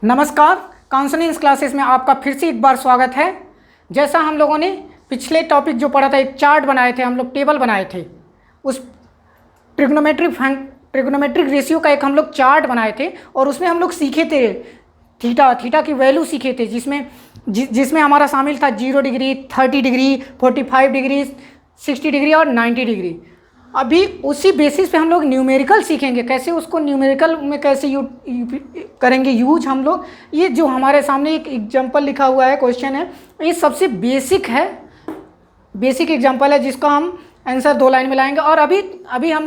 नमस्कार, consonance classes में आपका फिर से एक बार स्वागत है। जैसा हम लोगों ने पिछले टॉपिक जो पढ़ा था, एक चार्ट बनाए थे हम लोग, टेबल बनाए थे, उस ट्रिग्नोमेट्रिक रेशियो का एक हम लोग चार्ट बनाए थे और उसमें हम लोग सीखे थे थीटा की वैल्यू सीखे थे, जिसमें हमारा शामिल था 0 डिग्री, 30 डिग्री, 45 डिग्री, 60 डिग्री और 90 डिग्री। अभी उसी बेसिस पे हम लोग न्यूमेरिकल सीखेंगे, कैसे उसको न्यूमेरिकल में कैसे करेंगे यूज हम लोग। ये जो हमारे सामने एक एग्जांपल लिखा हुआ है, क्वेश्चन है, ये सबसे बेसिक है, बेसिक एग्जांपल है जिसका हम आंसर 2 लाइन में लाएंगे। और अभी हम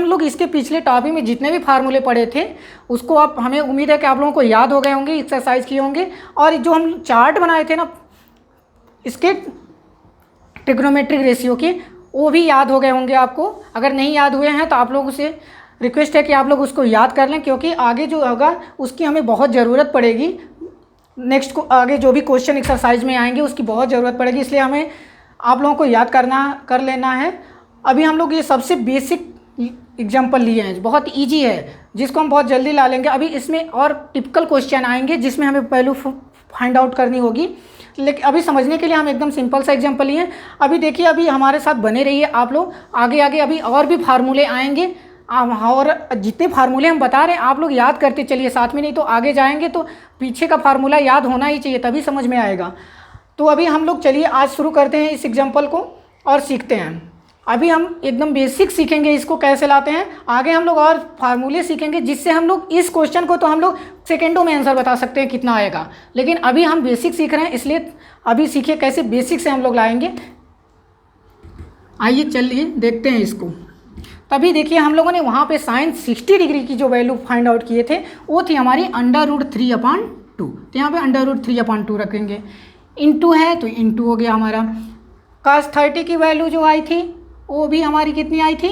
लोग इसके पिछले टॉपिक में जितने भी फार्मूले पढ़े थे उसको आप, हमें उम्मीद है कि आप लोगों को याद हो गए होंगे, एक्सरसाइज किए होंगे। और जो हम चार्ट बनाए थे ना इसके ट्रिग्नोमेट्रिक रेशियो के, वो भी याद हो गए होंगे आपको। अगर नहीं याद हुए हैं तो आप लोगों से रिक्वेस्ट है कि आप लोग उसको याद कर लें, क्योंकि आगे जो होगा उसकी हमें बहुत ज़रूरत पड़ेगी। नेक्स्ट को आगे जो भी क्वेश्चन एक्सरसाइज में आएंगे उसकी बहुत ज़रूरत पड़ेगी, इसलिए हमें आप लोगों को याद कर लेना है। अभी हम लोग ये सबसे बेसिक एग्जाम्पल लिए हैं, बहुत ईजी है, जिसको हम बहुत जल्दी ला लेंगे। अभी इसमें और टिपिकल क्वेश्चन आएंगे जिसमें हमें वैल्यू फाइंड आउट करनी होगी, लेकिन अभी समझने के लिए हम एकदम सिंपल सा एग्जांपल लिए हैं। अभी देखिए, अभी हमारे साथ बने रहिए आप लोग, आगे अभी और भी फार्मूले आएंगे, और जितने फार्मूले हम बता रहे हैं आप लोग याद करते चलिए साथ में, नहीं तो आगे जाएंगे तो पीछे का फार्मूला याद होना ही चाहिए, तभी समझ में आएगा। तो अभी हम लोग चलिए आज शुरू करते हैं इस एग्जाम्पल को और सीखते हैं। अभी हम एकदम बेसिक सीखेंगे इसको कैसे लाते हैं, आगे हम लोग और फार्मूले सीखेंगे जिससे हम लोग इस क्वेश्चन को तो हम लोग सेकेंडों में आंसर बता सकते हैं कितना आएगा, लेकिन अभी हम बेसिक सीख रहे हैं, इसलिए अभी सीखिए कैसे बेसिक से हम लोग लाएंगे। आइए चलिए देखते हैं इसको। तभी देखिए, हम लोगों ने वहाँ पे साइन 60 डिग्री की जो वैल्यू फाइंड आउट किए थे वो थी हमारी √3/2। तो यहाँ पे √3/2 रखेंगे, इंटू है तो इंटू हो गया हमारा। cos 30 की वैल्यू जो आई थी वो भी हमारी कितनी आई थी,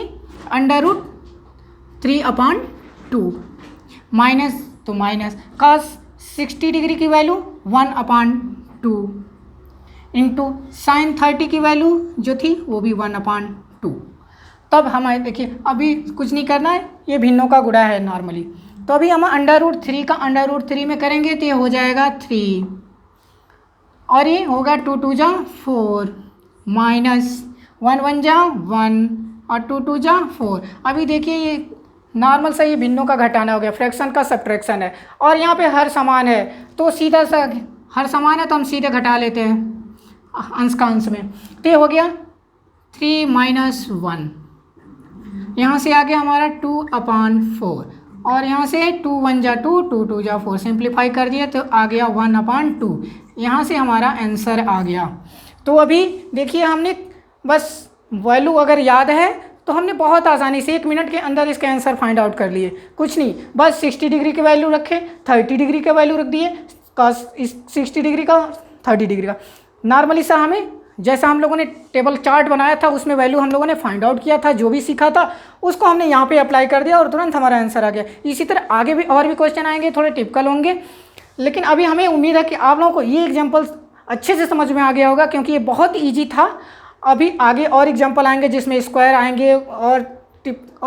√3/2, माइनस तो माइनस। cos 60 डिग्री की वैल्यू 1/2, इंटू साइन 30 की वैल्यू जो थी वो भी 1/2। तब हमारे देखिए, अभी कुछ नहीं करना है, ये भिन्नों का गुणा है नॉर्मली। तो अभी हम √3 का √3 में करेंगे तो ये हो जाएगा 3, और ये होगा 2 2 जा 4, माइनस 1 1 जा 1 और 2 2 जा 4। अभी देखिए, ये नॉर्मल सा ये भिन्नों का घटाना हो गया, फ्रैक्शन का सब्ट्रैक्शन है, और यहाँ पे हर समान है तो सीधा सा हर समान है तो हम सीधे घटा लेते हैं अंश का अंश में। तो ये हो गया 3 - 1, यहाँ से आ गया हमारा 2/4, और यहाँ से 2 1 जा 2, 2 2 जा 4, सिंप्लीफाई कर दिया तो आ गया 1/2। यहाँ से हमारा आंसर आ गया। तो अभी देखिए, हमने बस वैल्यू अगर याद है तो हमने बहुत आसानी से 1 मिनट के अंदर इसके आंसर फाइंड आउट कर लिए। कुछ नहीं, बस 60 डिग्री की वैल्यू रखे, 30 डिग्री का वैल्यू रख दिए, cos 60 डिग्री का, 30 डिग्री का। नॉर्मली सा हमें जैसा हम लोगों ने टेबल चार्ट बनाया था उसमें वैल्यू हम लोगों ने फाइंड आउट किया था, जो भी सीखा था उसको हमने यहाँ पे अप्लाई कर दिया और तुरंत हमारा आंसर आ गया। इसी तरह आगे भी और भी क्वेश्चन आएंगे, थोड़े टिपिकल होंगे, लेकिन अभी हमें उम्मीद है कि आप लोगों को ये एग्जाम्पल अच्छे से समझ में आ गया होगा, क्योंकि ये बहुत ईजी था। अभी आगे और एग्जाम्पल आएंगे जिसमें स्क्वायर आएंगे और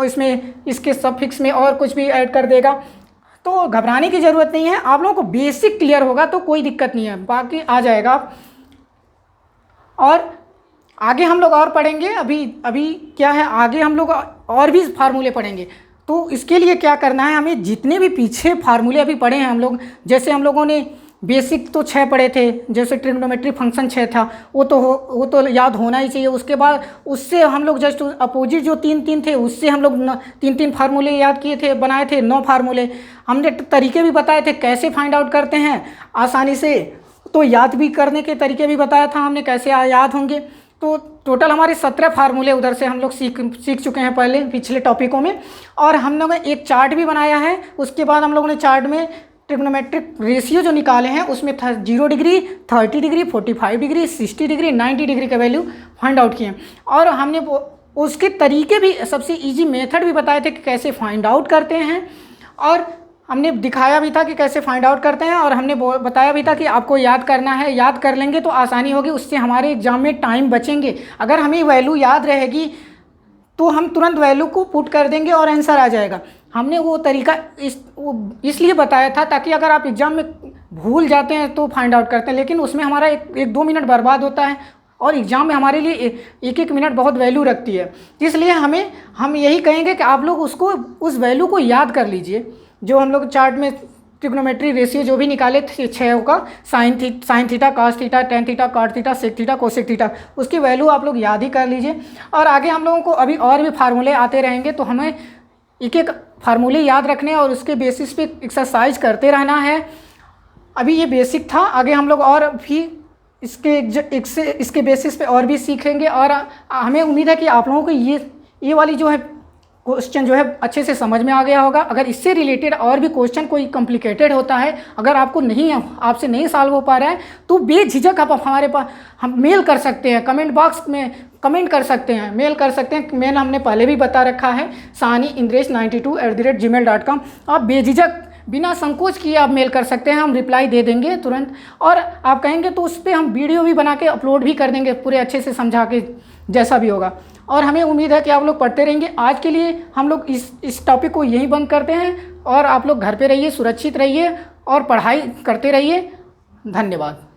इसमें इसके सफिक्स में और कुछ भी ऐड कर देगा, तो घबराने की ज़रूरत नहीं है। आप लोगों को बेसिक क्लियर होगा तो कोई दिक्कत नहीं है, बाकी आ जाएगा। और आगे हम लोग और पढ़ेंगे, अभी क्या है, आगे हम लोग और भी फार्मूले पढ़ेंगे। तो इसके लिए क्या करना है, हमें जितने भी पीछे फार्मूले अभी पढ़े हैं हम लोग, जैसे हम लोगों ने बेसिक तो 6 पढ़े थे, जैसे ट्रिग्नोमेट्रिक फंक्शन 6 था, वो तो याद होना ही चाहिए। उसके बाद उससे हम लोग जस्ट अपोजिट जो 3 थे उससे हम लोग 3 फार्मूले याद किए थे, बनाए थे 9 फार्मूले। हमने तरीके भी बताए थे कैसे फाइंड आउट करते हैं आसानी से, तो याद भी करने के तरीके भी बताया था हमने कैसे याद होंगे। तो टोटल हमारे 17 फार्मूले उधर से हम लोग सीख चुके हैं पहले पिछले टॉपिकों में। और हम लोगों ने एक चार्ट भी बनाया है, उसके बाद हम लोगों ने चार्ट में ट्रिग्नोमेट्रिक रेशियो जो निकाले हैं उसमें 0 degree, 30 degree, 45 degree, 60 degree, 90 degree का वैल्यू फाइंड आउट किए। और हमने उसके तरीके भी, सबसे ईजी मेथड भी बताए थे कि कैसे फाइंड आउट करते हैं, और हमने दिखाया भी था कि कैसे फाइंड आउट करते हैं, और हमने बताया भी था कि आपको याद करना है, याद कर लेंगे तो आसानी होगी, उससे हमारे एग्जाम में टाइम बचेंगे। अगर हमें वैल्यू याद रहेगी तो हम तुरंत वैल्यू को पुट कर देंगे और आंसर आ जाएगा। हमने वो तरीका इसलिए बताया था ताकि अगर आप एग्ज़ाम में भूल जाते हैं तो फाइंड आउट करते हैं, लेकिन उसमें हमारा एक 2 मिनट बर्बाद होता है और एग्ज़ाम में हमारे लिए एक एक मिनट बहुत वैल्यू रखती है। इसलिए हम यही कहेंगे कि आप लोग उस वैल्यू को याद कर लीजिए जो हम लोग चार्ट में ट्रिग्नोमेट्री रेशियो जो भी निकाले थे 6 का, sine theta, cos theta, tan theta, cot theta, sec theta, cosec theta, उसकी वैल्यू आप लोग याद ही कर लीजिए। और आगे हम लोगों को अभी और भी फार्मूले आते रहेंगे, तो हमें एक एक फार्मूले याद रखने और उसके बेसिस पे एक्सरसाइज करते रहना है। अभी ये बेसिक था, आगे हम लोग और भी इसके बेसिस पे और भी सीखेंगे। और हमें उम्मीद है कि आप लोगों को ये वाली जो है क्वेश्चन जो है अच्छे से समझ में आ गया होगा। अगर इससे रिलेटेड और भी क्वेश्चन कोई कॉम्प्लिकेटेड होता है, अगर आपसे नहीं सॉल्व हो पा रहा है, तो बेझिझक आप हमारे पास हम मेल कर सकते हैं, कमेंट बॉक्स में कमेंट कर सकते हैं, मेल कर सकते हैं। मेल हमने पहले भी बता रखा है, sahani-indresh92@gmail.com। आप बेझिझक बिना संकोच किए आप मेल कर सकते हैं, हम रिप्लाई दे देंगे तुरंत। और आप कहेंगे तो उस पर हम वीडियो भी बना के अपलोड भी कर देंगे, पूरे अच्छे से समझा के, जैसा भी होगा। और हमें उम्मीद है कि आप लोग पढ़ते रहेंगे। आज के लिए हम लोग इस टॉपिक को यहीं बंद करते हैं और आप लोग घर पे रहिए, सुरक्षित रहिए और पढ़ाई करते रहिए। धन्यवाद।